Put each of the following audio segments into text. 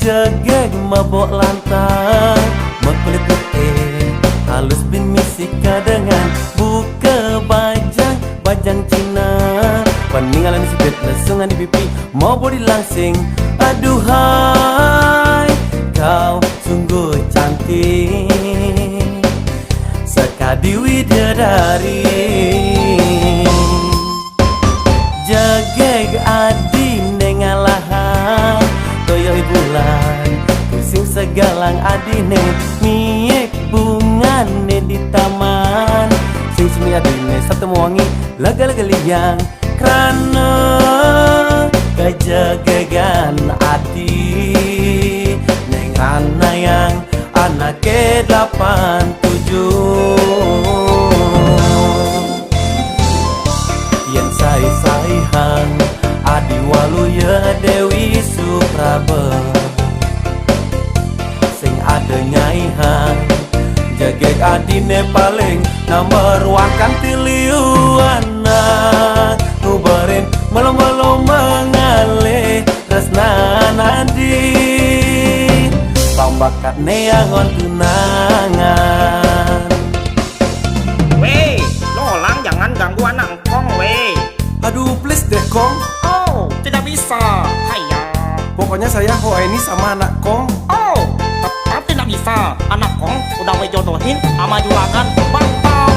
jegeg mabok lantang, mekulit putih halus bin misika dengan buka bajang Cina. Peninggalan sipit lesungan di pipi mau body langsing. Aduhai, kau sungguh cantik sekadi widadari. Jegeg adi nengalahan toyoi bulan pusing segalang adine miek bungane di taman. Sing sumi adine satu wangi laga-laga liang karena kejegegan adi neng rana yang anak ke-87. Yen sai-saihan adi waluya Dewi Supraba sing ada nyaihan jegeg adine paling nomor wakan tiliuana ngubarin melom-melom mengalih tresnan adi pambakat neangon tunangan. Weh, lo lang jangan ganggu anak engkong weh. Aduh please deh Kong. Oh, tidak bisa. Haya. Pokoknya saya hoa ini sama anak Kong. Oh, tetap tidak bisa. Anak kong udah we jodohin sama juragan Bangkong.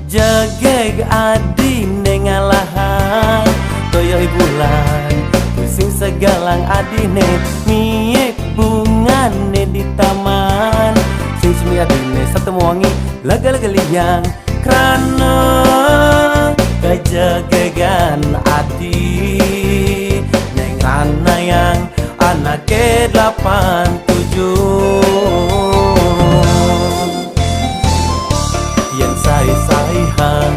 Jegeg adi nengalahan toyoi bulan pusing segalang adine miek bungane di taman. Sing sumi adine satu wangi laga-laga liang karena kejegegan adi neng rana yang anak ke-87. Yen sai-saihan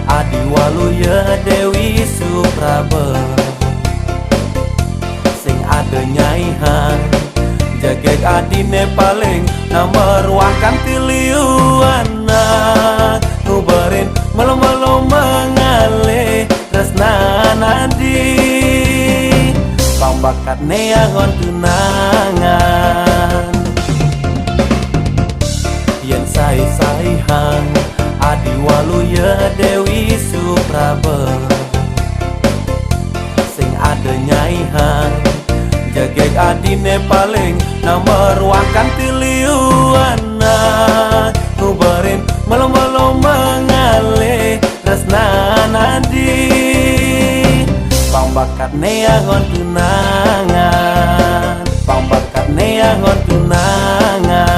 adi waluya Dewi Supraba sing ada nyaihan jegeg adine paling nomor wakan tiliuana ngubarin melom-melom mengalih tresnan adi pambakat neangon tunangan. Yen sai-saihan adi waluya Dewi Supraba sing ada nyaihan jegeg adine paling nomor wakan tiliuana ngubarin melom-melom mengalih tresnan adi pambakat neangon tunangan, pambakat neangon tunangan.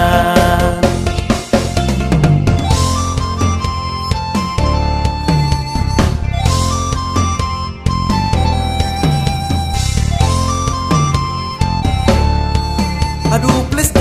Aduh please